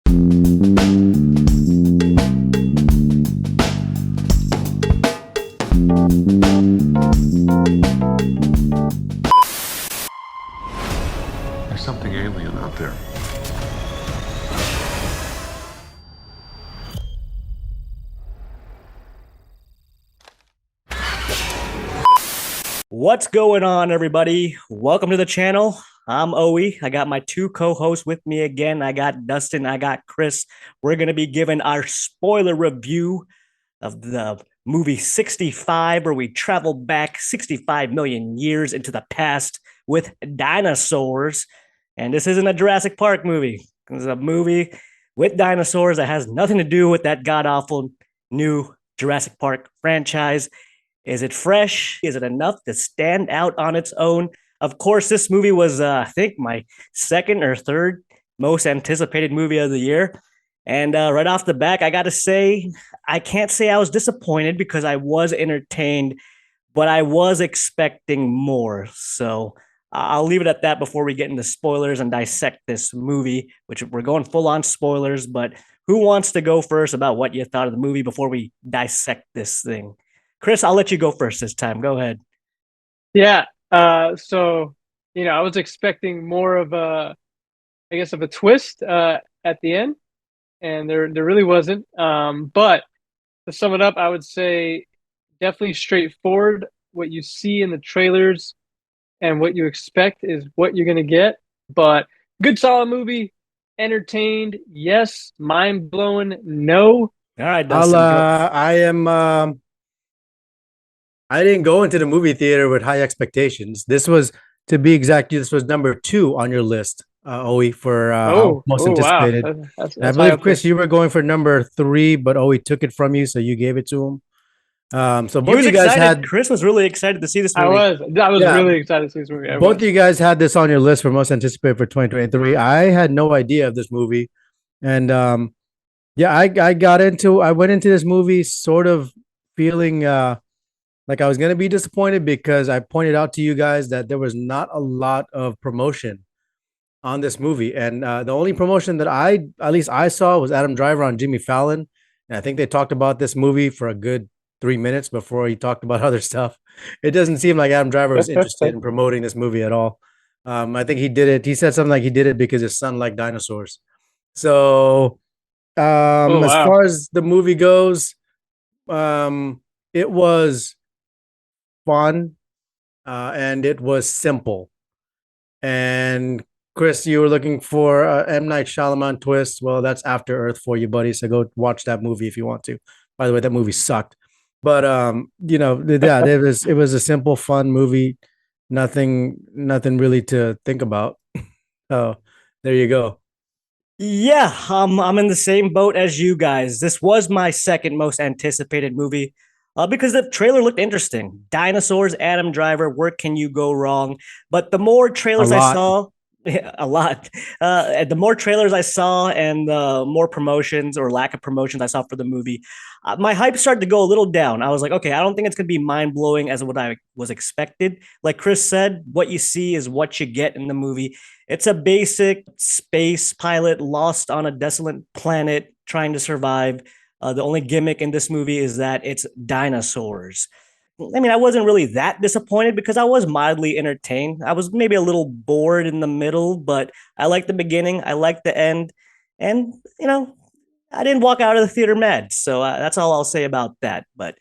There's something alien out there. What's going on, everybody? Welcome to the channel. I'm Owe. I got my two co-hosts with me again. I got Dustin, I got Chris. We're going to be giving our spoiler review of the movie 65, where we travel back 65 million years into the past with dinosaurs. And this isn't a Jurassic Park movie. This is a movie with dinosaurs that has nothing to do with that god-awful new Jurassic Park franchise. Is it fresh? Is it enough to stand out on its own? Of course, this movie was, I think, my second or third most anticipated movie of the year. And right off the back, I got to say, I can't say I was disappointed because I was entertained, but I was expecting more. So I'll leave it at that before we get into spoilers and dissect this movie, which we're going full on spoilers. But who wants to go first about what you thought of the movie before we dissect this thing? Chris, I'll let you go first this time. Go ahead. Yeah. I was expecting more of a twist at the end, and there really wasn't. But to sum it up, I would say definitely straightforward. What you see in the trailers and what you expect is what you're gonna get. But good, solid movie. Entertained, yes. Mind blowing, no. All right, Dustin. I didn't go into the movie theater with high expectations. This was, to be exact, this was number 2 on your list, Owe, for most anticipated. Wow. That's I believe, Chris, you were going for number 3, but Owe took it from you, so you gave it to him. So both of you guys had. Chris was really excited to see this movie. I was really excited to see this movie. Both of you guys had this on your list for most anticipated for 2023. I had no idea of this movie, and I went into this movie sort of feeling like I was going to be disappointed because I pointed out to you guys that there was not a lot of promotion on this movie. And the only promotion that at least I saw was Adam Driver on Jimmy Fallon. And I think they talked about this movie for a good 3 minutes before he talked about other stuff. It doesn't seem like Adam Driver was interested in promoting this movie at all. I think he did it. He said something like he did it because his son liked dinosaurs. So as far as the movie goes, it was fun, and it was simple. And Chris, you were looking for M. Night Shyamalan twist. Well, that's After Earth for you, buddy. So go watch that movie if you want to. By the way, that movie sucked. But it was a simple, fun movie. Nothing really to think about. So there you go. Yeah, I'm in the same boat as you guys. This was my second most anticipated movie. Because the trailer looked interesting. Dinosaurs, Adam Driver, where can you go wrong? But the more trailers I saw, a lot. The more trailers I saw and the more promotions or lack of promotions I saw for the movie, my hype started to go a little down. I was like, okay, I don't think it's going to be mind-blowing as what I was expected. Like Chris said, what you see is what you get in the movie. It's a basic space pilot lost on a desolate planet trying to survive. The only gimmick in this movie is that it's dinosaurs. I mean, I wasn't really that disappointed because I was mildly entertained. I was maybe a little bored in the middle, but I liked the beginning. I liked the end. And, I didn't walk out of the theater mad. So that's all I'll say about that. But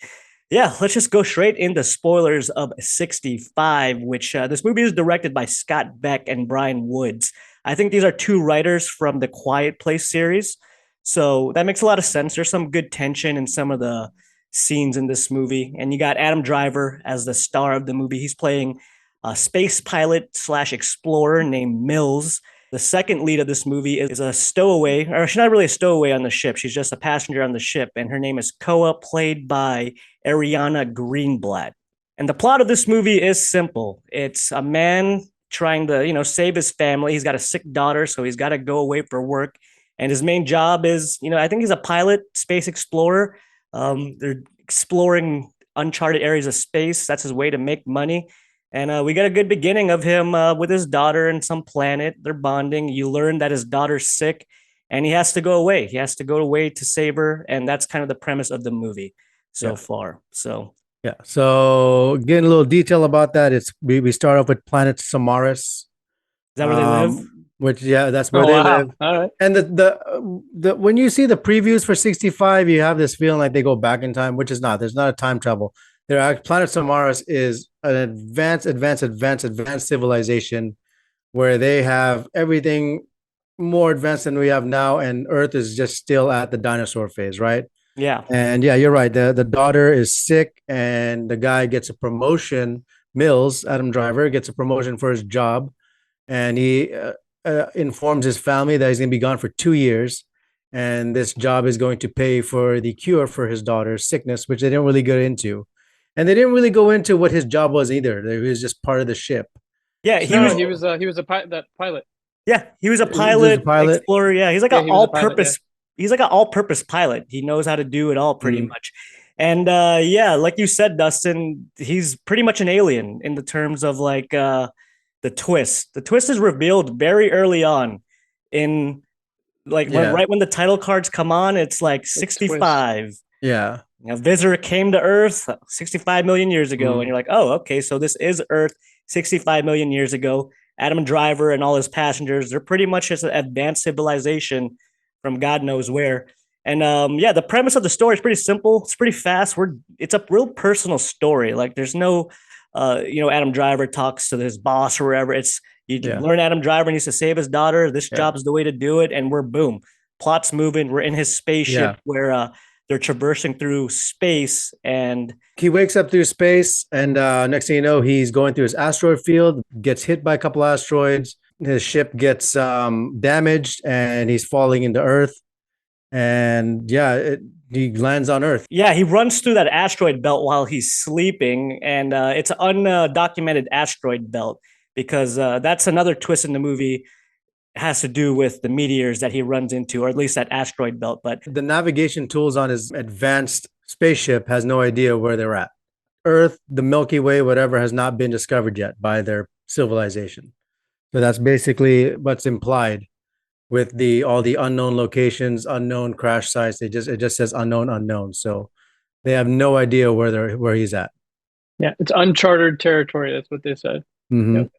yeah, let's just go straight into spoilers of 65, which this movie is directed by Scott Beck and Brian Woods. I think these are two writers from the Quiet Place series. So that makes a lot of sense. There's some good tension in some of the scenes in this movie. And you got Adam Driver as the star of the movie. He's playing a space pilot / explorer named Mills. The second lead of this movie is a stowaway, or she's not really a stowaway on the ship. She's just a passenger on the ship. And her name is Koa, played by Ariana Greenblatt. And the plot of this movie is simple. It's a man trying to, save his family. He's got a sick daughter, so he's got to go away for work. And his main job is, I think he's a pilot, space explorer. They're exploring uncharted areas of space. That's his way to make money. And we got a good beginning of him with his daughter and some planet. They're bonding. You learn that his daughter's sick and he has to go away. He has to go away to save her, and that's kind of the premise of the movie so Yeah. far. So Yeah. So getting a little detail about that, we start off with planet Samaris, is that where they live? which that's where Oh they wow! live. All right. And the when you see the previews for 65, you have this feeling like they go back in time, which is not. There's not a time travel. Planet Samaris is an advanced civilization where they have everything more advanced than we have now, and Earth is just still at the dinosaur phase, right? Yeah. And yeah, you're right. The daughter is sick, and the guy gets a promotion. Mills, Adam Driver, gets a promotion for his job, and he informs his family that he's going to be gone for 2 years, and this job is going to pay for the cure for his daughter's sickness, which they didn't really get into, and they didn't really go into what his job was either. He was just part of the ship. Yeah, No, he was that pilot. Yeah, he was a There's a pilot, pilot. explorer. Yeah, he's like Yeah, an he was a pilot, all-purpose. He's like an all-purpose pilot. He knows how to do it all pretty Mm. much. And yeah, like you said, Dustin, he's pretty much an alien in the terms of like the twist. The twist is revealed very early on in like Yeah. right when the title cards come on, it's like twist. 65. Yeah. A visitor came to Earth 65 million years ago, Mm. and you're like, oh, okay, so this is Earth 65 million years ago. Adam Driver and all his passengers, they're pretty much just an advanced civilization from God knows where. And yeah, the premise of the story is pretty simple. It's pretty fast. It's a real personal story. Like there's no, Adam Driver talks to his boss or wherever. It's you Yeah. learn Adam Driver needs to save his daughter. This Yeah. job is the way to do it, and we're boom, plot's moving. We're in his spaceship Yeah. where they're traversing through space, and He wakes up through space, and next thing you know, he's going through his asteroid field, gets hit by a couple asteroids. His ship gets damaged, and he's falling into Earth. And yeah, he lands on Earth. yeah, he runs through that asteroid belt while he's sleeping, and it's an undocumented asteroid belt because that's another twist in the movie. It has to do with the meteors that he runs into, or at least that asteroid belt. But The navigation tools on his advanced spaceship has no idea where they're at. Earth, the Milky Way, whatever, has not been discovered yet by their civilization. So that's basically what's implied with all the unknown locations, unknown crash sites. It just says unknown. So they have no idea where he's at. Yeah, it's uncharted territory. That's what they said. Mm-hmm. Yep.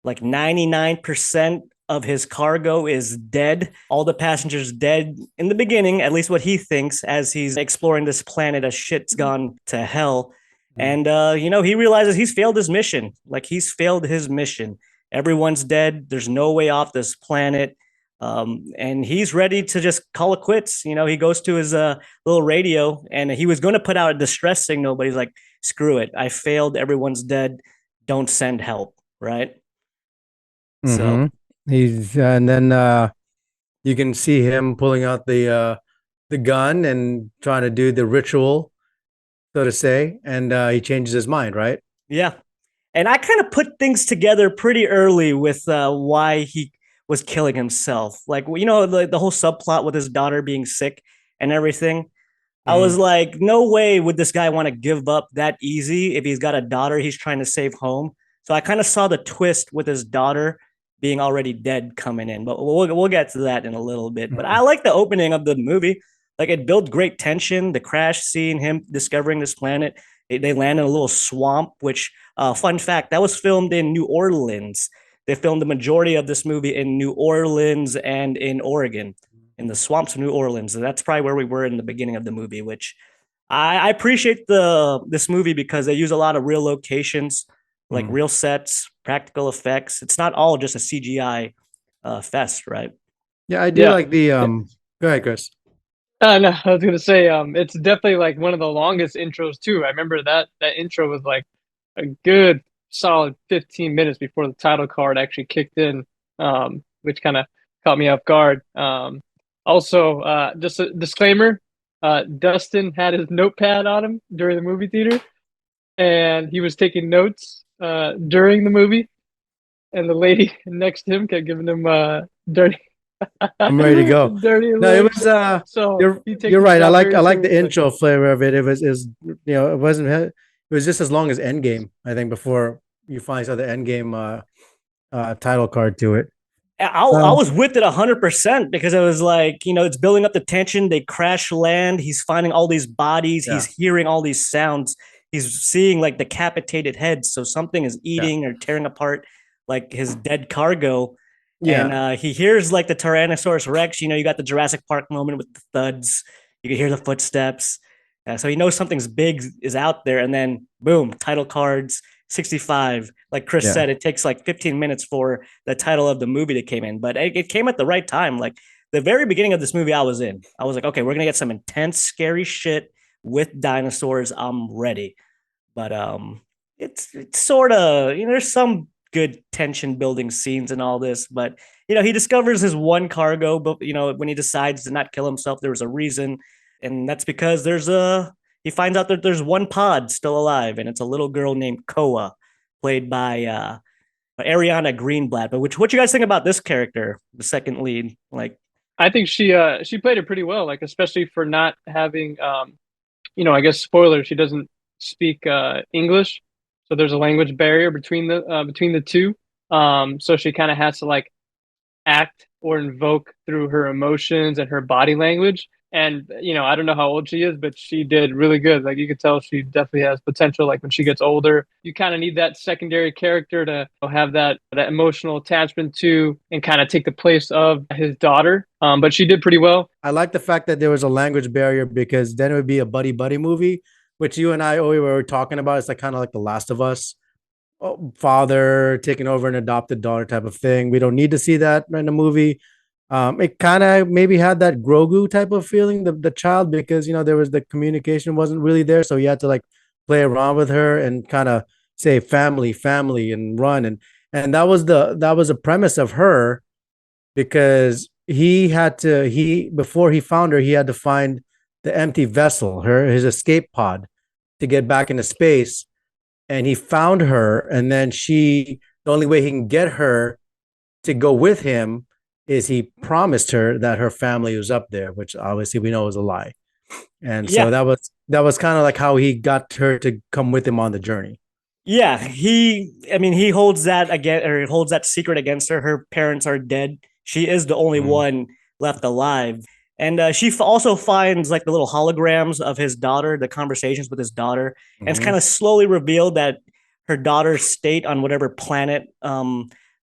like 99% of his cargo is dead. All the passengers dead in the beginning, at least what he thinks as he's exploring this planet as shit's gone to hell. And he realizes he's failed his mission. Like he's failed his mission. Everyone's dead. There's no way off this planet. And he's ready to just call it quits. He goes to his little radio, and he was going to put out a distress signal, but he's like, screw it. I failed. Everyone's dead. Don't send help. Right. Mm-hmm. So He's and then you can see him pulling out the gun and trying to do the ritual, so to say, and he changes his mind, right? yeah. And I kind of put things together pretty early with why he was killing himself. Like, the whole subplot with his daughter being sick and everything. I was like, no way would this guy want to give up that easy if he's got a daughter he's trying to save home. So I kind of saw the twist with his daughter being already dead coming in, but we'll get to that in a little bit. But I like the opening of the movie. Like it built great tension. The crash scene, him discovering this planet. They land in a little swamp, which, fun fact, that was filmed in New Orleans. They filmed the majority of this movie in New Orleans and in Oregon, in the swamps of New Orleans. And that's probably where we were in the beginning of the movie, which I appreciate this movie because they use a lot of real locations, like real sets, practical effects. It's not all just a CGI fest, right? Yeah, I do Yeah. like the Go ahead, Chris. No, I was gonna say, it's definitely like one of the longest intros too. I remember that intro was like a good solid 15 minutes before the title card actually kicked in, which kind of caught me off guard. Also, just a disclaimer, Dustin had his notepad on him during the movie theater, and he was taking notes during the movie, and the lady next to him kept giving him dirty. I'm ready to go. Dirty No, it looks. was So he takes you're his right. I job like very the seriously. intro flavor of it. It was it wasn't it was just as long as Endgame, I think, before you finally saw the Endgame title card to it. I was with it 100% because it was like, it's building up the tension. They crash land. He's finding all these bodies. Yeah. He's hearing all these sounds. He's seeing like decapitated heads. So something is Yeah. eating or tearing apart like his dead cargo. And Yeah. he hears like the Tyrannosaurus Rex. You got the Jurassic Park moment with the thuds. You can hear the footsteps. So he knows something's big is out there. And then boom, title cards, 65. Like Chris Yeah. said, it takes like 15 minutes for the title of the movie that came in, but it came at the right time. Like the very beginning of this movie, I was in. I was like, okay, we're gonna get some intense, scary shit with dinosaurs. I'm ready. But it's sort of there's some good tension building scenes and all this, but he discovers his one cargo, but when he decides to not kill himself, there was a reason, and that's because he finds out that there's one pod still alive, and it's a little girl named Koa, played by Ariana Greenblatt. But what you guys think about this character, the second lead? Like, I think she played it pretty well, like especially for not having I guess spoiler, she doesn't speak English, so there's a language barrier between the two. So she kind of has to like act or invoke through her emotions and her body language. And I don't know how old she is, but she did really good. Like you could tell she definitely has potential. Like when she gets older, you kind of need that secondary character to have that emotional attachment to and kind of take the place of his daughter. But she did pretty well. I like the fact that there was a language barrier because then it would be a buddy buddy movie, which you and I always were talking about. It's like kind of like The Last of Us, father taking over an adopted daughter type of thing. We don't need to see that in the movie. It kind of maybe had that Grogu type of feeling, the child, because there was the communication wasn't really there, so you had to like play around with her and kind of say family, family, and run, and that was a premise of her because he before he found her, he had to find the empty vessel, his escape pod, to get back into space, and he found her, and then the only way he can get her to go with him is he promised her that her family was up there, which obviously we know is a lie. And so yeah, that was kind of like how he got her to come with him on the journey. yeah. He holds that again, or he holds that secret against her. Her parents are dead. She is the only Mhm. one left alive. And she also finds like the little holograms of his daughter, the conversations with his daughter. And it's Mhm. kind of slowly revealed that her daughter's state on whatever planet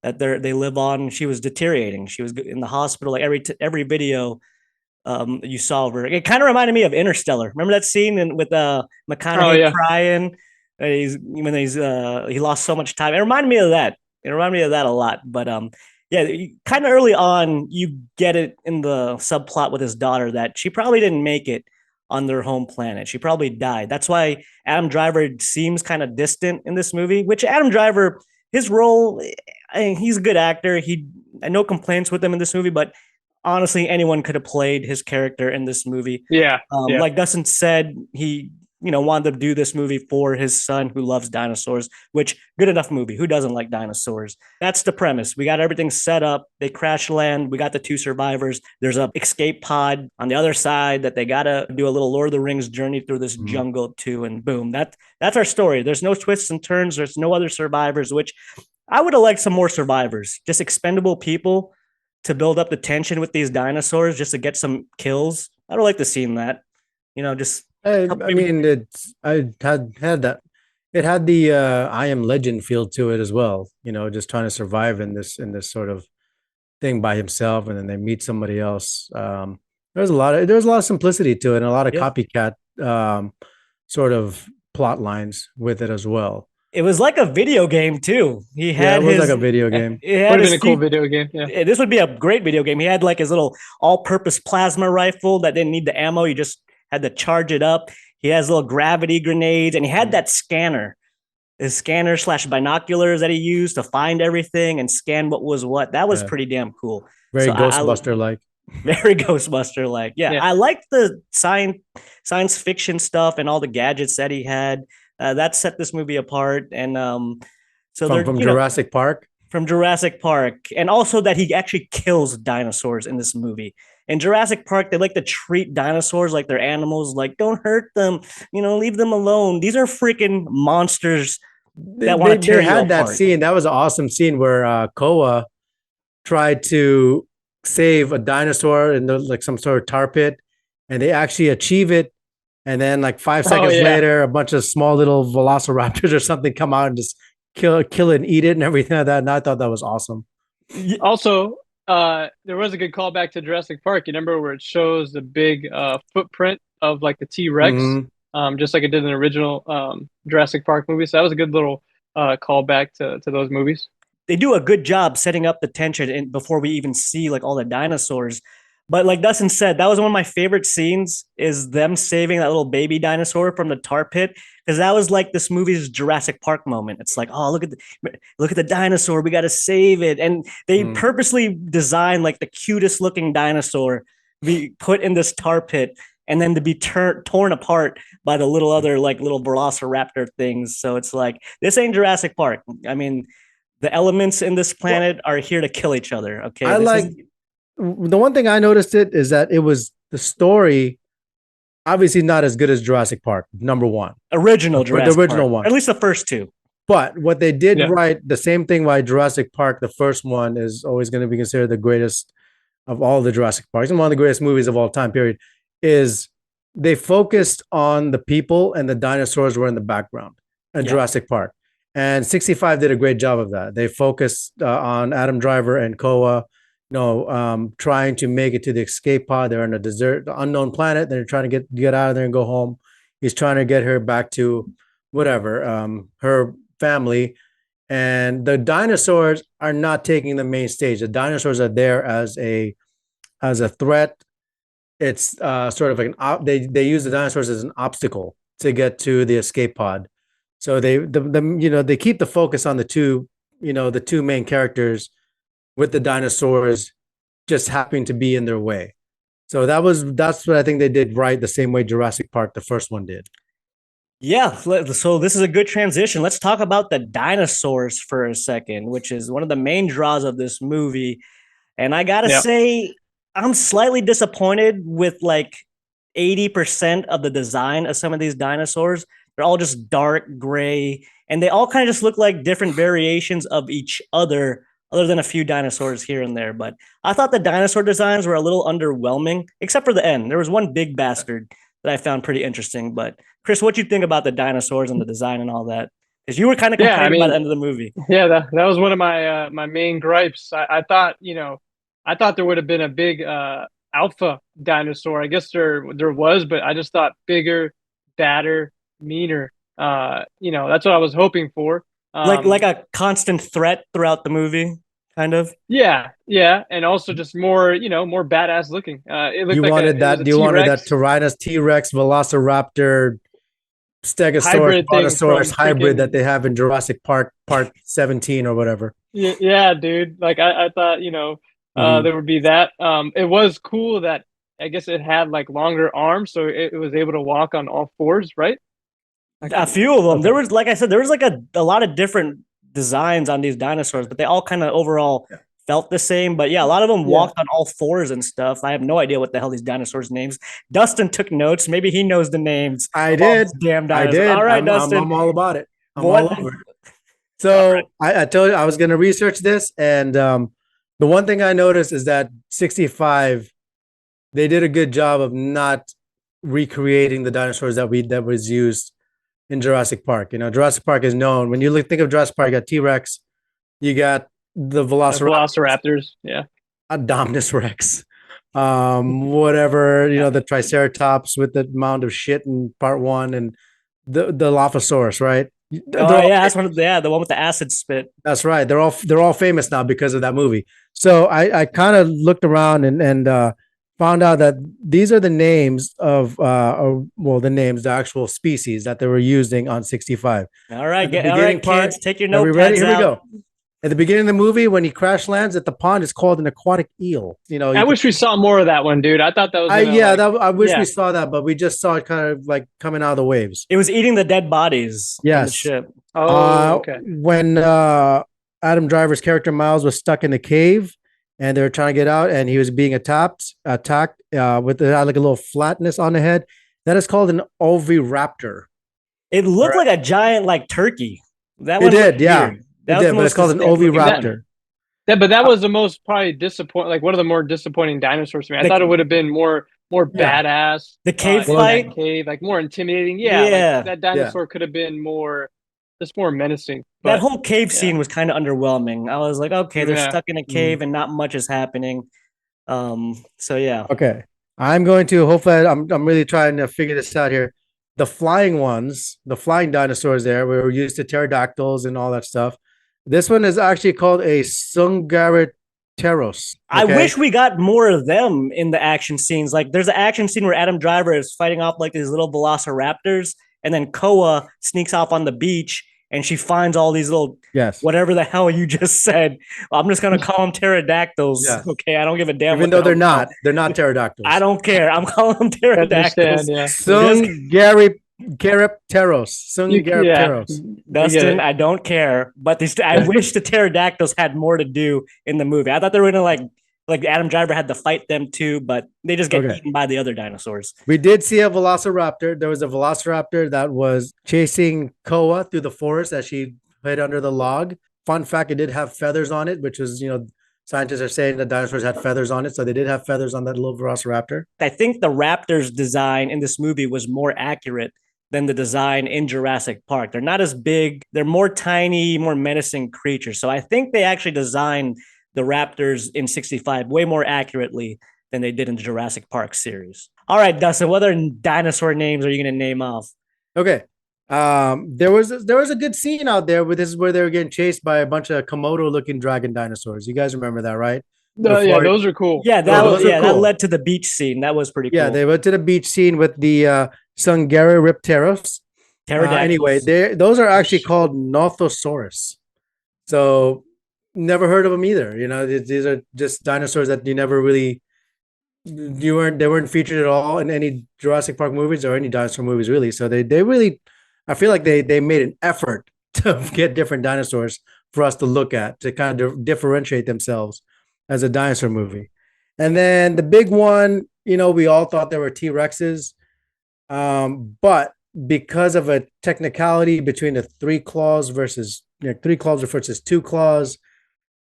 that they live on, she was deteriorating. She was in the hospital. Like every video you saw of her, it kind of reminded me of Interstellar. Remember that scene with Oh McConaughey yeah. crying? He lost so much time. It reminded me of that. It reminded me of that a lot. But yeah, kind of early on, you get it in the subplot with his daughter that she probably didn't make it on their home planet. She probably died. That's why Adam Driver seems kind of distant in this movie. Which Adam Driver, his role, he's a good actor. No complaints with him in this movie, but honestly, anyone could have played his character in this movie. Yeah. Yeah. Like Dustin said, he wanted to do this movie for his son who loves dinosaurs, which good enough movie. Who doesn't like dinosaurs? That's the premise. We got everything set up. They crash land. We got the two survivors. There's a escape pod on the other side that they got to do a little Lord of the Rings journey through this Mhm. jungle too. And boom, that's our story. There's no twists and turns. There's no other survivors, which I would have liked some more survivors, just expendable people to build up the tension with these dinosaurs just to get some kills. I'd like to see that. Just I mean, I had that. It had the I Am Legend feel to it as well. Just trying to survive in this sort of thing by himself, and then they meet somebody else. There was a lot of simplicity to it, and a lot of yeah. copycat sort of plot lines with it as well. It was like a video game too. He Yeah, had it was like his a video game. it Would had have been his a cool video game. Yeah. this would be a great video game. He had like his little all-purpose plasma rifle that didn't need the ammo. You just had to charge it up. He has little gravity grenades, and he had that scanner, his scanner slash binoculars that he used to find everything and scan what was what. That was Yeah, pretty damn cool. very So Ghostbuster like. very Ghostbuster like. Yeah, Yeah. I liked the science fiction stuff and all the gadgets that he had. That set this movie apart, and so from they're from Jurassic Park. from Jurassic Park, and also that he actually kills dinosaurs in this movie. In Jurassic Park, they like to treat dinosaurs like they're animals, like don't hurt them, leave them alone. These are freaking monsters They, that they, want to tear they you had that apart. scene. That was an awesome scene where Koa try to save a dinosaur in like some sort of tar pit, and they actually achieve it. And then like 5 seconds later, a bunch of small little velociraptors or something come out and just kill it and eat it and everything like that. And I thought that was awesome. Also, there was a good callback to Jurassic Park. You remember where it shows the big footprint of like the T-Rex, just like it did in the original Jurassic Park movie. So that was a good little callback to those movies. They do a good job setting up the tension before we even see like all the dinosaurs. But like Dustin said, that was one of my favorite scenes is them saving that little baby dinosaur from the tar pit because that was like this movie's Jurassic Park moment. It's like, oh, look at the dinosaur, we got to save it, and they purposely designed like the cutest looking dinosaur be put in this tar pit and then to be torn apart by the little other like little velociraptor things. So it's like this ain't Jurassic Park. I mean, the elements in this planet are here to kill each other. Okay, the one thing I noticed is that it was the story, obviously not as good as Jurassic Park, number one. Original Jurassic the original Park. one. At least the first two. But what they did right, the same thing why Jurassic Park, the first one, is always going to be considered the greatest of all the Jurassic Parks and one of the greatest movies of all time, period, is they focused on the people and the dinosaurs were in the background at Jurassic Park. And 65 did a great job of that. They focused on Adam Driver and Koa, trying to make it to the escape pod. They're on a desert, unknown planet. They're trying to get out of there and go home. He's trying to get her back to whatever, her family. And the dinosaurs are not taking the main stage. The dinosaurs are there as a threat. It's sort of like they use the dinosaurs as an obstacle to get to the escape pod. So they keep the focus on the two main characters, with the dinosaurs just happening to be in their way. So that's what I think they did right, the same way Jurassic Park, the first one, did. Yeah, so this is a good transition. Let's talk about the dinosaurs for a second, which is one of the main draws of this movie. And I gotta say, I'm slightly disappointed with like 80% of the design of some of these dinosaurs. They're all just dark gray, and they all kind of just look like different variations of each other than a few dinosaurs here and there. But I thought the dinosaur designs were a little underwhelming, except for the end. There was one big bastard that I found pretty interesting. But Chris, what do you think about the dinosaurs and the design and all that? Because you were kind of complaining by the end of the movie. Yeah, that was one of my my main gripes. I thought there would have been a big alpha dinosaur. I guess there was, but I just thought bigger, badder, meaner. That's what I was hoping for. Like a constant threat throughout the movie, kind of. Yeah, and also just more, more badass looking. It looked wanted that Tyrannosaurus T-Rex Velociraptor Stegosaurus Brontosaurus hybrid that they have in Jurassic Park Part 17 or whatever. Yeah, dude. Like I thought, there would be that. It was cool that I guess it had like longer arms, so it was able to walk on all fours, right? A few of them. There was, like I said, there was like a lot of different designs on these dinosaurs, but they all kind of overall felt the same. But yeah, a lot of them walked on all fours and stuff. I have no idea what the hell these dinosaurs' names. Dustin took notes. Maybe he knows the names. I did. Damn dinosaurs. I did. All right, Dustin. I'm all about it. I'm all over it. So I told you I was going to research this, and the one thing I noticed is that 65, they did a good job of not recreating the dinosaurs that was used in Jurassic Park. Jurassic Park is known. When you think of Jurassic Park, you got T-Rex, you got the Velociraptors, Dominus Rex, whatever, the Triceratops with the mound of shit in Part 1, and the Dilophosaurus, right? That's the one with the acid spit. That's right. They're all famous now because of that movie. So I kind of looked around and found out that these are the names of the actual species that they were using on 65. All right, kids, take your notepads. Are we ready? Here we go. At the beginning of the movie, when he crash lands at the pond, it's called an aquatic eel. I wish we saw more of that one, dude. I thought that was. I wish we saw that, but we just saw it kind of like coming out of the waves. It was eating the dead bodies. Yes. On the ship. Oh, okay. When Adam Driver's character Miles was stuck in the cave, and they were trying to get out, and he was being attacked with like a little flatness on the head. That is called an oviraptor. It looked like a giant turkey. It did, yeah. But it's called an oviraptor. But that was the most probably disappointing. Like one of the more disappointing dinosaurs to me. I The- thought it would have been more Yeah. badass. The cave In fight? that cave, like more intimidating. Yeah, like Yeah. that dinosaur could have been just more menacing. That But whole cave yeah, scene was kind of underwhelming. I was like, okay, they're yeah. stuck in a cave and not much is happening. So yeah. Okay. I'm going to hopefully I'm really trying to figure this out here. The flying ones, the flying dinosaurs there, we were used to pterodactyls and all that stuff. This one is actually called a Sungariteros. I Okay. wish we got more of them in the action scenes. Like there's an action scene where Adam Driver is fighting off like these little velociraptors, and then Koa sneaks off on the beach and she finds all these little Yes. whatever the hell you just said. I'm just gonna call them pterodactyls. Yeah. Okay, I don't give a damn. Even what though the hell they're not pterodactyls. I don't care. I'm calling them I understand. pterodactyls. Yeah. Sungaripteros. Yeah. Sungaripteros. Dustin, I don't care, but I wish the pterodactyls had more to do in the movie. I thought they were gonna like Adam Driver had to fight them too, but they just get eaten by the other dinosaurs. We did see a velociraptor. There was a velociraptor that was chasing Koa through the forest as she hid under the log. Fun fact, it did have feathers on it, which was, scientists are saying that dinosaurs had feathers on it. So they did have feathers on that little velociraptor. I think the raptors design in this movie was more accurate than the design in Jurassic Park. They're not as big. They're more tiny, more menacing creatures. So I think they actually designed the raptors in 65 way more accurately than they did in the Jurassic Park series. All right, Dustin, what other dinosaur names are you going to name off? Okay. There was a good scene out there where this is where they were getting chased by a bunch of Komodo looking dragon dinosaurs. You guys remember that, right? Yeah, those are cool. Yeah, cool. That led to the beach scene. That was pretty cool. Yeah, they went to the beach scene with the Sungaripteros. Anyway, those are actually called Nothosaurus. So never heard of them either. These are just dinosaurs that you never really they weren't featured at all in any Jurassic Park movies or any dinosaur movies really. So they really, I feel like they made an effort to get different dinosaurs for us to look at to kind of differentiate themselves as a dinosaur movie. And then the big one, we all thought there were T-Rexes, but because of a technicality between the three claws versus two claws,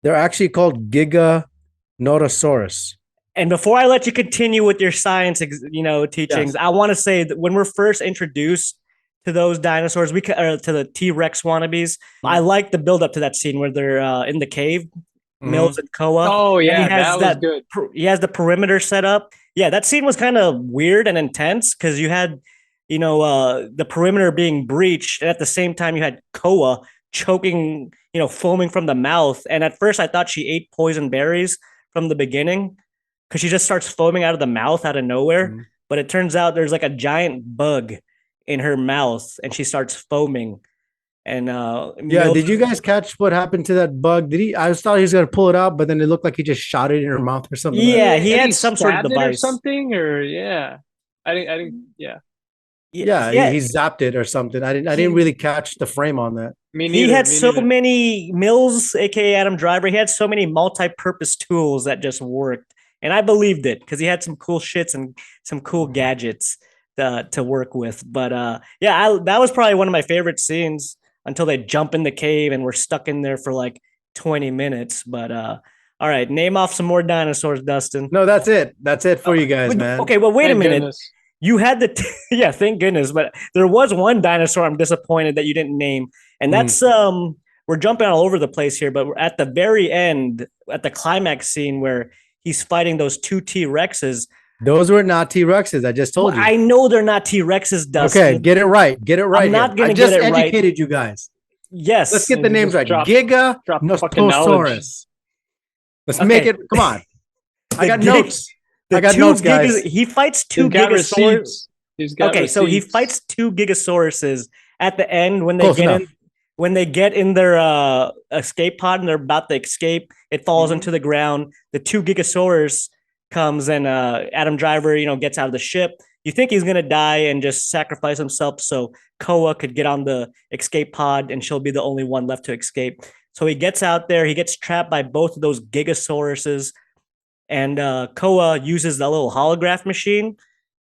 they're actually called Giganotosaurus. And before I let you continue with your science, teachings, yes. I want to say that when we're first introduced to those dinosaurs, to the T-Rex wannabes, I like the build up to that scene where they're in the cave, Mills and Koa. Oh yeah, that was good. He has the perimeter set up. Yeah, that scene was kind of weird and intense because you had, the perimeter being breached, and at the same time you had Koa choking, foaming from the mouth. And at first I thought she ate poison berries from the beginning, because she just starts foaming out of the mouth out of nowhere. Mm-hmm. But it turns out there's like a giant bug in her mouth and she starts foaming. And did you guys catch what happened to that bug? I thought he was going to pull it out, but then it looked like he just shot it in her mouth or something. Yeah, he had some sort of device or something, or yeah. I didn't yeah, he zapped it or something. I didn't really catch the frame on that. He had so many Mills, aka Adam Driver, he had so many multi-purpose tools that just worked. And I believed it because he had some cool shits and some cool gadgets to work with. But that was probably one of my favorite scenes until they jump in the cave and we're stuck in there for like 20 minutes. But all right, name off some more dinosaurs, Dustin. No, that's it. That's it for you guys, man. Okay, well, wait a minute. Goodness. You had yeah, thank goodness. But there was one dinosaur I'm disappointed that you didn't name. And that's we're jumping all over the place here, but we're at the very end, at the climax scene where he's fighting those two T-Rexes. Those were not T-Rexes. I just told you. I know they're not T-Rexes, Dustin. Okay, get it right. I'm not going to get it right. I just educated you guys. Yes. Let's get the names right. Giganotosaurus. Let's make it. Come on. I got notes. Guys. He fights two Gigasauruses. Okay, so he fights two Gigasauruses at the end when they get in their escape pod and they're about to escape. It falls into the ground. The two Gigasaurus comes and Adam Driver, gets out of the ship. You think he's gonna die and just sacrifice himself so Koa could get on the escape pod and she'll be the only one left to escape. So he gets out there. He gets trapped by both of those Gigasauruses, and Koa uses the little holograph machine,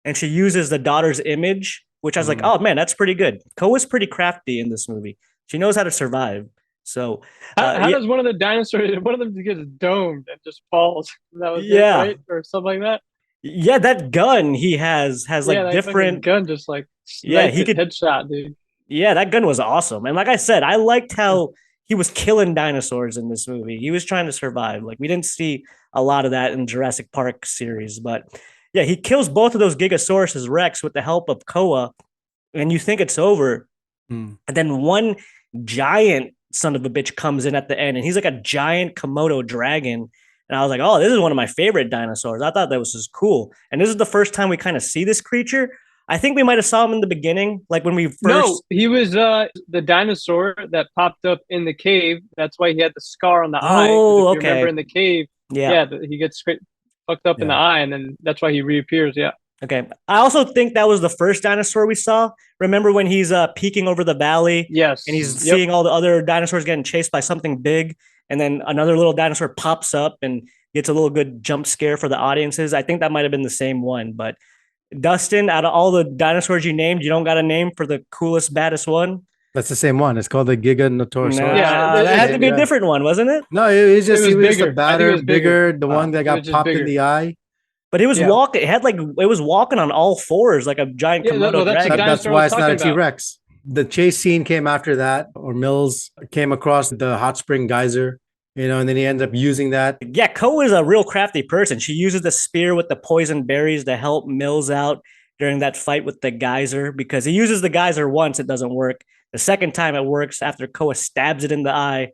and she uses the daughter's image, which I was like, oh man, that's pretty good. Koa's pretty crafty in this movie. She knows how to survive. So, How yeah, does one of the dinosaurs, one of them gets domed and just falls? That was it, yeah, right? Or something like that? yeah. That gun he has Yeah, like that fucking different. gun just like Yeah, sniped he it, could. headshot, dude. Yeah, that gun was awesome. And like I said, I liked how he was killing dinosaurs in this movie. He was trying to survive. Like we didn't see a lot of that in Jurassic Park series, but yeah, he kills both of those Gigasaurus Rex with the help of Koa, and you think it's over. Hmm. And then one giant son of a bitch comes in at the end, and he's like a giant Komodo dragon. And I was like, oh, this is one of my favorite dinosaurs. I thought that was just cool. And this is the first time we kind of see this creature. I think we might have saw him in the beginning, like when we No, first. he was the dinosaur that popped up in the cave. That's why he had the scar on the eye. Because if Oh, you remember okay. in the cave, Yeah. yeah, he gets fucked up in the Yeah. eye, and then that's why he reappears. Yeah. Okay. I also think that was the first dinosaur we saw. Remember when he's peeking over the valley and Yes. he's Yep. seeing all the other dinosaurs getting chased by something big, and then another little dinosaur pops up and gets a little good jump scare for the audiences. I think that might have been the same one. But Dustin, out of all the dinosaurs you named, you don't got a name for the coolest, baddest one? That's the same one. It's called the Giganotosaurus. Yeah, Nah, that had to be a Yeah. different one, wasn't it? No, he It was was just a bigger. I think it badder, was bigger. bigger, the one that It was got just popped in bigger. the eye. But it was Yeah. walking. It had like it was walking on all fours like a giant Yeah, Komodo well, that's dragon. the That's dinosaur I why was it's not a talking about. T-Rex. The chase scene came after that, or Mills came across the hot spring geyser, and then he ended up using that. Yeah, Ko is a real crafty person. She uses the spear with the poison berries to help Mills out during that fight with the geyser because he uses the geyser once, it doesn't work. The second time it works after Koa stabs it in the eye.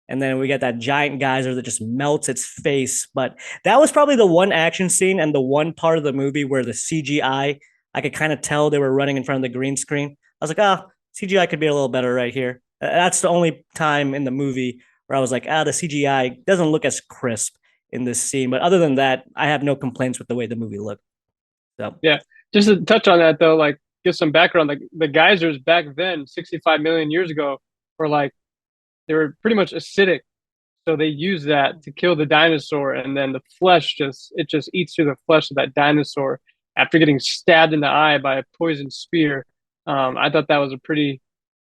And then we get that giant geyser that just melts its face. But that was probably the one action scene and the one part of the movie where the CGI, I could kind of tell they were running in front of the green screen. I was like, ah, CGI could be a little better right here. That's the only time in the movie where I was like, the CGI doesn't look as crisp in this scene. But other than that, I have no complaints with the way the movie looked. So Yeah. Just to touch on that though, like give some background. Like the geysers back then, 65 million years ago, were like they were pretty much acidic. So they use that to kill the dinosaur, and then the flesh just eats through the flesh of that dinosaur after getting stabbed in the eye by a poisoned spear. I thought that was a pretty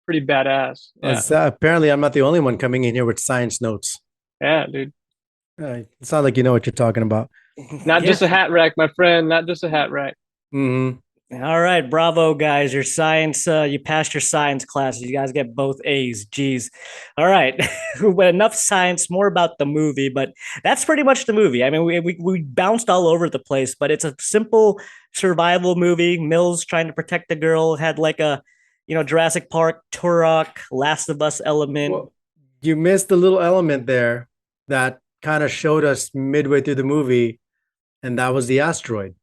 badass. Yeah, Apparently, I'm not the only one coming in here with science notes. yeah, dude. It's not like you know what you're talking about. Not yeah. just a hat rack, my friend. Not just a hat rack. Mm-hmm. All right, bravo, guys. Your science, you passed your science classes. You guys get both A's. Geez. All right. Well, enough science, more about the movie, but that's pretty much the movie. I mean, we bounced all over the place, but it's a simple survival movie. Mills trying to protect the girl had like a, Jurassic Park, Turok, Last of Us element. Well, you missed the little element there that kind of showed us midway through the movie, and that was the asteroid.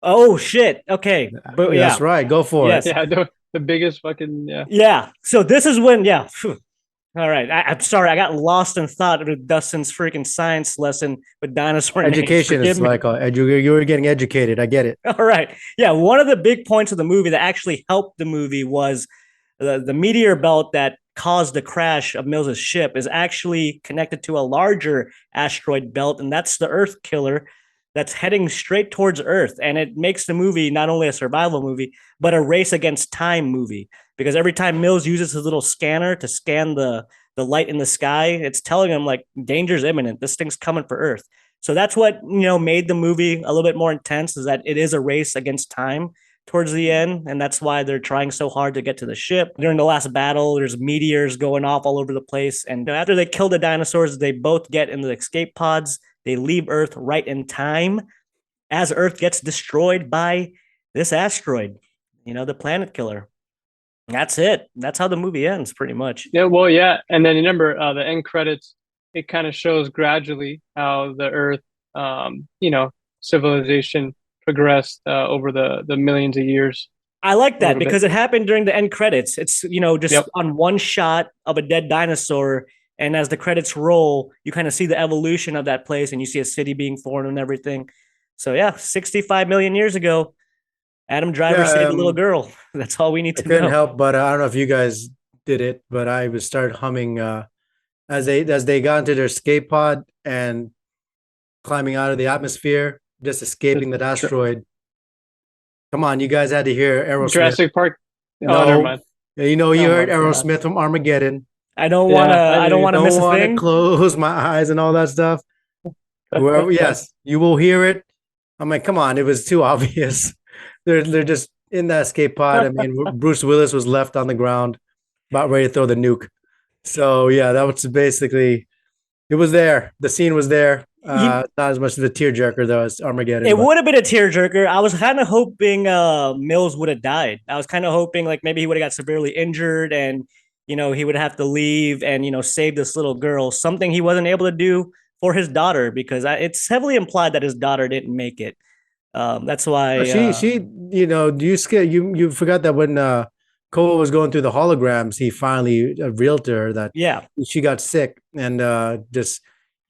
Oh shit. Okay. But yeah. That's right. Go for Yes. it. Yeah, the biggest fucking yeah. Yeah. So this is when, yeah. Phew. All right. I'm sorry. I got lost in thought with Dustin's freaking science lesson with dinosaur names. Education is Forgive me. like you were getting educated. I get it. All right. Yeah. One of the big points of the movie that actually helped the movie was the meteor belt that caused the crash of Mills' ship is actually connected to a larger asteroid belt, and that's the Earth Killer that's heading straight towards Earth. And it makes the movie not only a survival movie, but a race against time movie. Because every time Mills uses his little scanner to scan the light in the sky, it's telling him like danger's imminent. This thing's coming for Earth. So that's what made the movie a little bit more intense, is that it is a race against time towards the end, and that's why they're trying so hard to get to the ship. During the last battle, there's meteors going off all over the place, and after they kill the dinosaurs, they both get in the escape pods. They leave Earth right in time as Earth gets destroyed by this asteroid, the planet killer. That's it. That's how the movie ends, pretty much. Yeah, well, yeah, and then remember the end credits. It kind of shows gradually how the Earth, civilization progressed over the millions of years. I like that because it happened during the end credits. It's, just on one shot of a dead dinosaur. And as the credits roll, you kind of see the evolution of that place and you see a city being formed and everything. So, yeah, 65 million years ago, Adam Driver saved a little girl. That's all we need to know. I couldn't help, but I don't know if you guys did it, but I would start humming as they got into their escape pod and climbing out of the atmosphere, just escaping that asteroid. Come on, you guys had to hear Aerosmith. Jurassic Park. No, never mind. You heard Aerosmith from Armageddon. I don't want to. Yeah, I I don't do. want to Don't miss a want to thing. close my eyes and all that stuff. Whoever, yes, you will hear it. I'm like, come on, it was too obvious. They're just in that escape pod. I mean, Bruce Willis was left on the ground, about ready to throw the nuke. So yeah, that was basically it was there. The scene was there. You, Not as much of a tearjerker though as Armageddon, it but would have been a tearjerker. I was kind of hoping Mills would have died. I was kind of hoping like maybe he would have got severely injured and he would have to leave and save this little girl. Something he wasn't able to do for his daughter because it's heavily implied that his daughter didn't make it. That's why. she do you skip you forgot that when Cole was going through the holograms, he finally revealed to her that Yeah, she got sick and just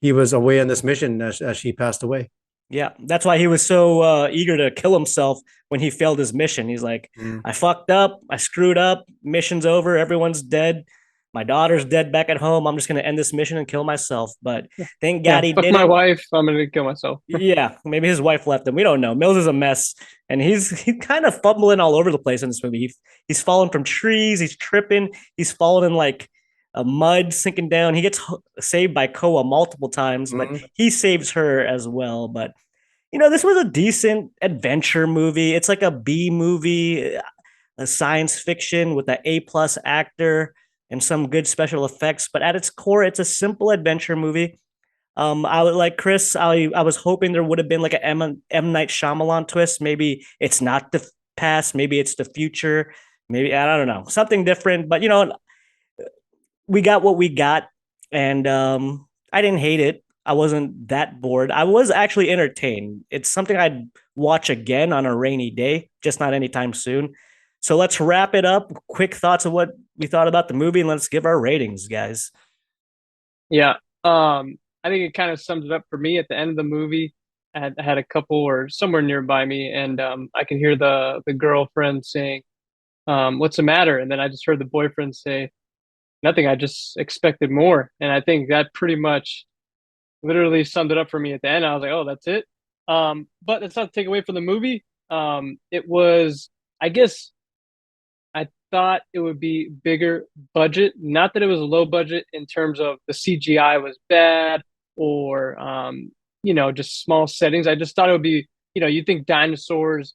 he was away on this mission as she passed away. yeah. That's why he was so eager to kill himself when he failed his mission. He's like, Mm. I fucked up. I screwed up. Mission's over. Everyone's dead. My daughter's dead back at home. I'm just going to end this mission and kill myself. But thank Yeah, God he fuck my didn't. wife. I'm gonna kill myself. Yeah, maybe his wife left him. We don't know. Mills is a mess, and he's kind of fumbling all over the place in this movie. He's falling from trees. He's tripping. He's falling in like a mud, sinking down. He gets saved by Koa multiple times, but Mhm. he saves her as well. But this was a decent adventure movie. It's like a B movie, a science fiction with an A+ actor and some good special effects. But at its core, it's a simple adventure movie. I would like Chris. I was hoping there would have been like a M Night Shyamalan twist. Maybe it's not the past. Maybe it's the future. Maybe I don't know something different. But we got what we got, and I didn't hate it. I wasn't that bored. I was actually entertained. It's something I'd watch again on a rainy day, just not anytime soon. So let's wrap it up. Quick thoughts of what we thought about the movie, and let's give our ratings, guys. Yeah. I think it kind of sums it up for me at the end of the movie. I had a couple or somewhere nearby me, and I can hear the girlfriend saying, "What's the matter?" And then I just heard the boyfriend say, "Nothing. I just expected more." And I think that pretty much literally summed it up for me at the end. I was like, "Oh, that's it." But that's not to take away from the movie. It was, I guess, I thought it would be bigger budget. Not that it was a low budget in terms of the CGI was bad or just small settings. I just thought it would be, you think dinosaurs,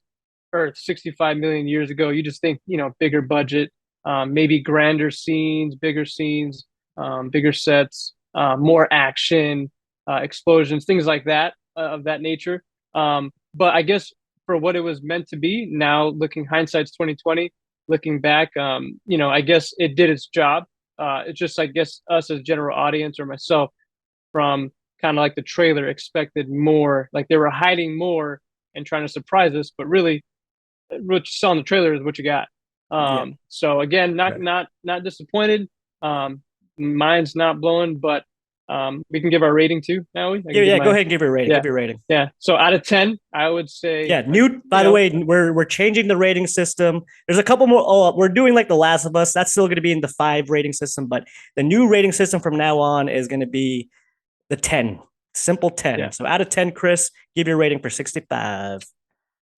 Earth 65 million years ago, you just think, bigger budget, maybe grander scenes, bigger sets, more action, explosions, things like that of that nature. But I guess for what it was meant to be, now looking hindsight's 2020, looking back, I guess it did its job. It's just, I guess, us as general audience or myself from kind of like the trailer expected more, like they were hiding more and trying to surprise us, but really what you saw in the trailer is what you got. Yeah, So again, not Right. not disappointed. Mine's not blown, but we can give our rating too. Now I yeah, can give yeah. Go my ahead and give your rating. yeah Give your rating. yeah. So out of 10, I would say Yeah, new. you By the know way, we're changing the rating system. There's a couple more. Oh, we're doing like The Last of Us. That's still going to be in the 5 rating system, but the new rating system from now on is going to be the 10, simple 10. yeah. So out of 10, Chris, give your rating for 65. I'm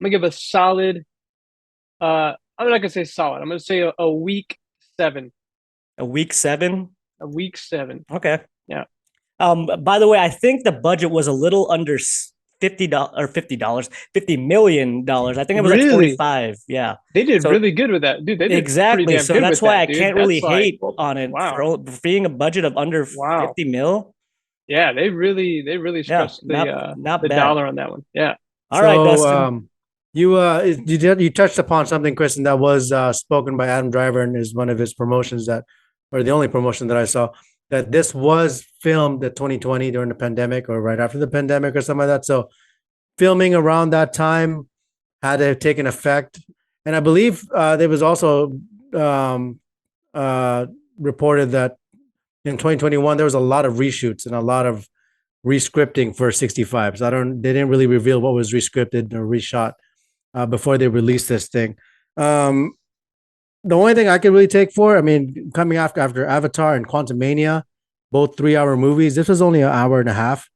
gonna give a solid. I'm not gonna say solid. I'm gonna say a week 7. A week 7. A week 7. Okay. Yeah. By the way, I think the budget was a little under $50 or $50 million. I think it was like Really? 45. Yeah. They did So really good with that, dude. They did pretty exactly. damn So good that's with why that, I dude. can't really That's like, hate on it wow, for being a budget of under wow. 50 mil. Yeah, they really Yeah, stretched not the bad. dollar on that one. Yeah. All right, So Dustin. you touched upon something, Kristen, that was spoken by Adam Driver and is one of his promotions that, or the only promotion that I saw, that this was filmed at 2020 during the pandemic or right after the pandemic or something like that. So filming around that time had to take an effect, and I believe there was also um, reported that in 2021 there was a lot of reshoots and a lot of rescripting for 65. So they didn't really reveal what was rescripted or reshot before they released this thing. Um, the only thing I could really take for, I mean, coming after Avatar and Quantumania, both 3-hour movies, this was only an hour and a half.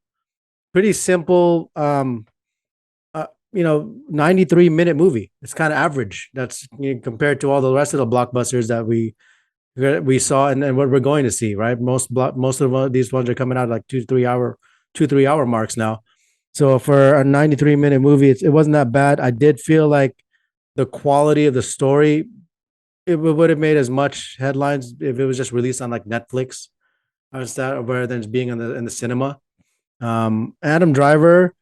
Pretty simple, 93-minute movie. It's kind of average. That's compared to all the rest of the blockbusters that we we saw and what we're going to see, right? Most of these ones are coming out like 2 3 hour marks now. So for a 93-minute movie, it wasn't that bad. I did feel like the quality of the story, it would have made as much headlines if it was just released on like Netflix instead of rather than just being in the cinema. Adam Driver,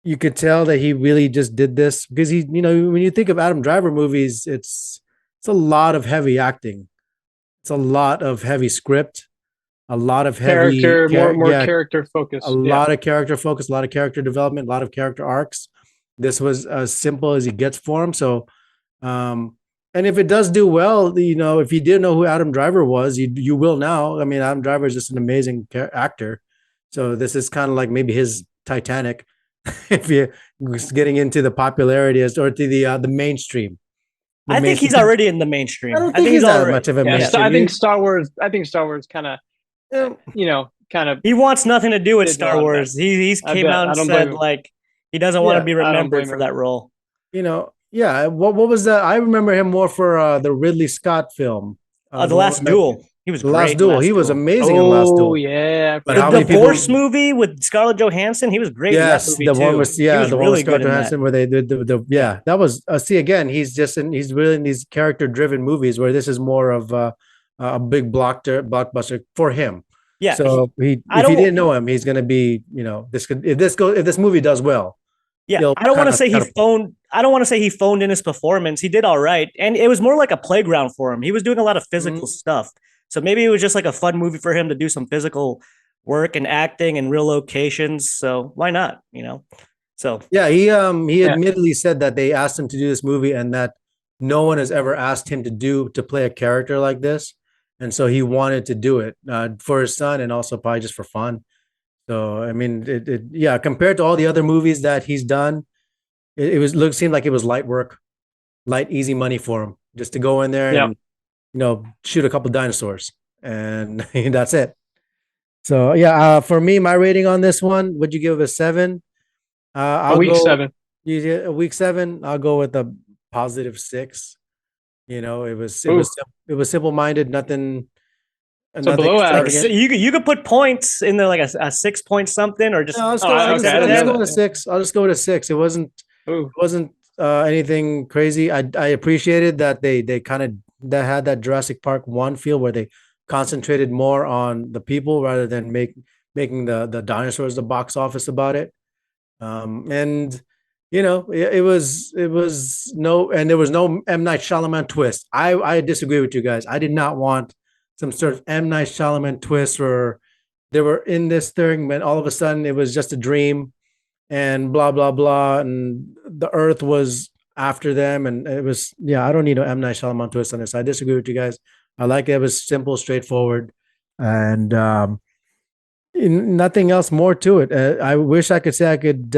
you could tell that he really just did this because he, when you think of Adam Driver movies, it's a lot of heavy acting. It's a lot of heavy script, a lot of heavy, Character, more yeah, character a focus. Yeah. lot of character focus, a lot of character development, a lot of character arcs. This was as simple as he gets for him. So, um, and if it does do well, if you didn't know who Adam Driver was, you will now. I mean, Adam Driver is just an amazing actor. So this is kind of like maybe his Titanic, if you're getting into the popularity or to the mainstream. I think he's already in the mainstream. I don't think he's that much of a Yeah, mainstream. I think Star Wars kind of, kind of. He wants nothing to do with did Star a lot of Wars. that. He's I came bet. out I and don't blame said him. like he doesn't want to be I don't remembered blame for him. that role. Yeah. What was that? I remember him more for the Ridley Scott film, The Last Duel. He was The Last great. Duel. He was amazing in The Last Oh Duel. yeah, But The how many divorce people? movie with Scarlett Johansson. He was great in that Yes, movie the too. one with He was the one with really Scarlett good in Johansson that. where they did that was see again. He's really in these character driven movies where this is more of a big blockbuster for him. Yeah. So if you didn't know him, he's gonna be if this movie does well. Yeah, I don't want to say he phoned. I don't want to say he phoned in his performance. He did all right, and it was more like a playground for him. He was doing a lot of physical stuff, so maybe it was just like a fun movie for him to do some physical work and acting in real locations. So why not? So yeah, he admittedly said that they asked him to do this movie and that no one has ever asked him to play a character like this, and so he wanted to do it for his son and also probably just for fun. So I mean, yeah, compared to all the other movies that he's done, seemed like it was light work, light easy money for him just to go in there and shoot a couple dinosaurs and that's it. So yeah, for me, my rating on this one, would you give it a 7? A week 7. A week 7. I'll go with a +6. It was simple minded, nothing. So below average. You could put points in there like a 6 point something or just. No, I'll just go with a 6. I'll just go with a 6. It wasn't anything crazy. I appreciated that they kind of had that Jurassic Park 1 feel where they concentrated more on the people rather than making the dinosaurs the box office about it. And it was no, and there was no M. Night Shyamalan twist. I disagree with you guys. I did not want some sort of M. Night Shyamalan twist where they were in this thing and all of a sudden it was just a dream and blah blah blah and the earth was after them and it was I don't need an M. Night Shyamalan twist on this. I disagree with you guys. I like it. It was simple, straightforward, and nothing else more to it. I wish I could say I could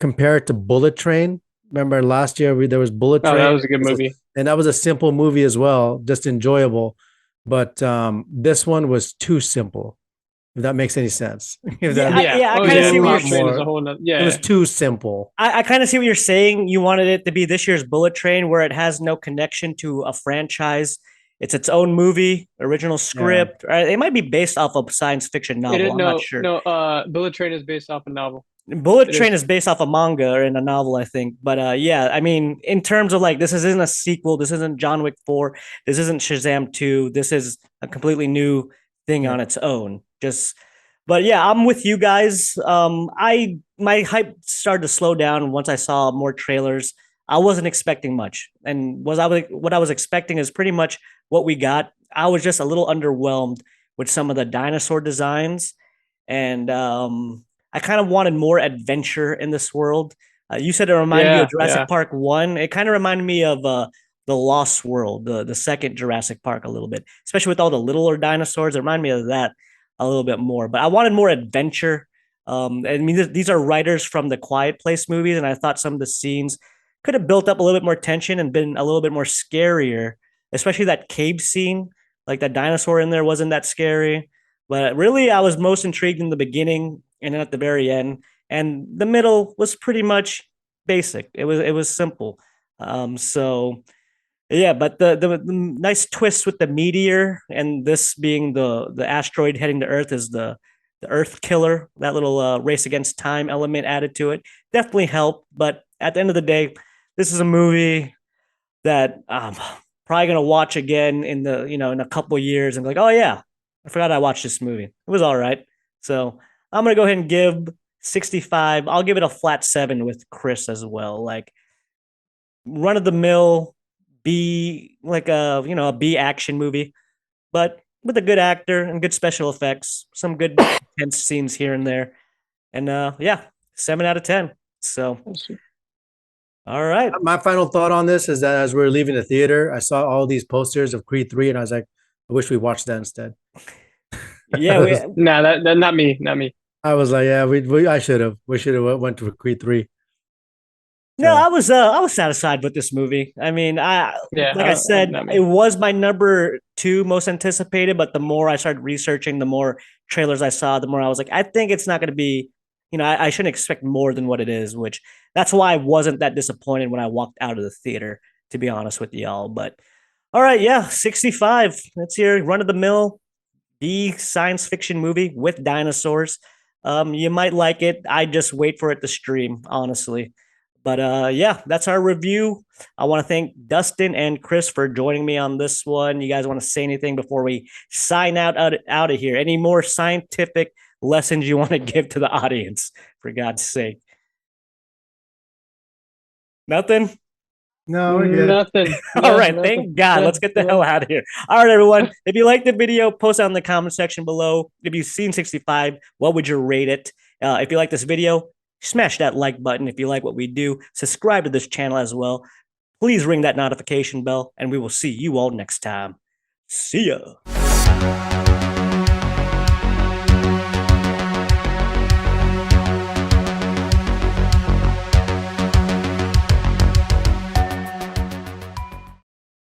compare it to Bullet Train. Remember last year there was Bullet Train. That was a good movie. And that was a simple movie as well, just enjoyable. But this one was too simple, if that makes any sense. I kind of see what you're saying. It was too simple. I kind of see what you're saying. You wanted it to be this year's Bullet Train, where it has no connection to a franchise. It's its own movie, original script. Yeah. It might be based off of a science fiction novel. I'm not sure. No, Bullet Train is based off a novel. Bullet Train is based off a manga and a novel, I think. But I mean, in terms of like, this isn't a sequel. This isn't John Wick 4. This isn't Shazam 2. This is a completely new thing on its own. But yeah, I'm with you guys. My hype started to slow down once I saw more trailers. I wasn't expecting much, and what I was expecting is pretty much what we got. I was just a little underwhelmed with some of the dinosaur designs, and I kind of wanted more adventure in this world. You said it reminded me of Jurassic Park 1. It kind of reminded me of the Lost World, the second Jurassic Park a little bit, especially with all the littler dinosaurs. It reminded me of that a little bit more. But I wanted more adventure. I mean, these are writers from the Quiet Place movies, and I thought some of the scenes could have built up a little bit more tension and been a little bit more scarier, especially that cave scene. Like that dinosaur in there wasn't that scary. But really, I was most intrigued in the beginning and then at the very end. And the middle was pretty much basic. It was simple. So Yeah, but the nice twist with the meteor and this being the asteroid heading to Earth is the Earth Killer. That little race against time element added to it definitely helped. But at the end of the day, this is a movie that I'm probably gonna watch again in the in a couple years and be like, oh yeah, I forgot I watched this movie. It was all right. So I'm gonna go ahead and give 65. I'll give it a flat 7 with Chris as well. Like run of the mill B like a B action movie, but with a good actor and good special effects, some good intense scenes here and there. And yeah, 7 out of 10. So all right. My final thought on this is that as we were leaving the theater, I saw all these posters of Creed 3 and I was like, I wish we watched that instead. Yeah, Nah, that not me, not me. I was like, yeah, I should have. We should have went to Creed 3. no, So, I was satisfied with this movie. I mean, Yeah, like I said, not it me. was my number 2 most anticipated, but the more I started researching, the more trailers I saw, the more I was like, I think it's not going to be, I shouldn't expect more than what it is, which that's why I wasn't that disappointed when I walked out of the theater, to be honest with y'all. But all right, yeah, 65. That's your run of the mill B science fiction movie with dinosaurs. You might like it. I just wait for it to stream, honestly. But yeah, that's our review. I want to thank Dustin and Chris for joining me on this one. You guys want to say anything before we sign out of here? Any more scientific lessons you want to give to the audience, for God's sake? Nothing? no, we're good. Nothing. All right, nothing. thank God. Let's get the hell out of here. All right, everyone. If you liked the video, post it in the comment section below. If you've seen 65, what would you rate it? If you like this video, smash that like button. If you like what we do, subscribe to this channel as well. Please ring that notification bell, and we will see you all next time. See ya.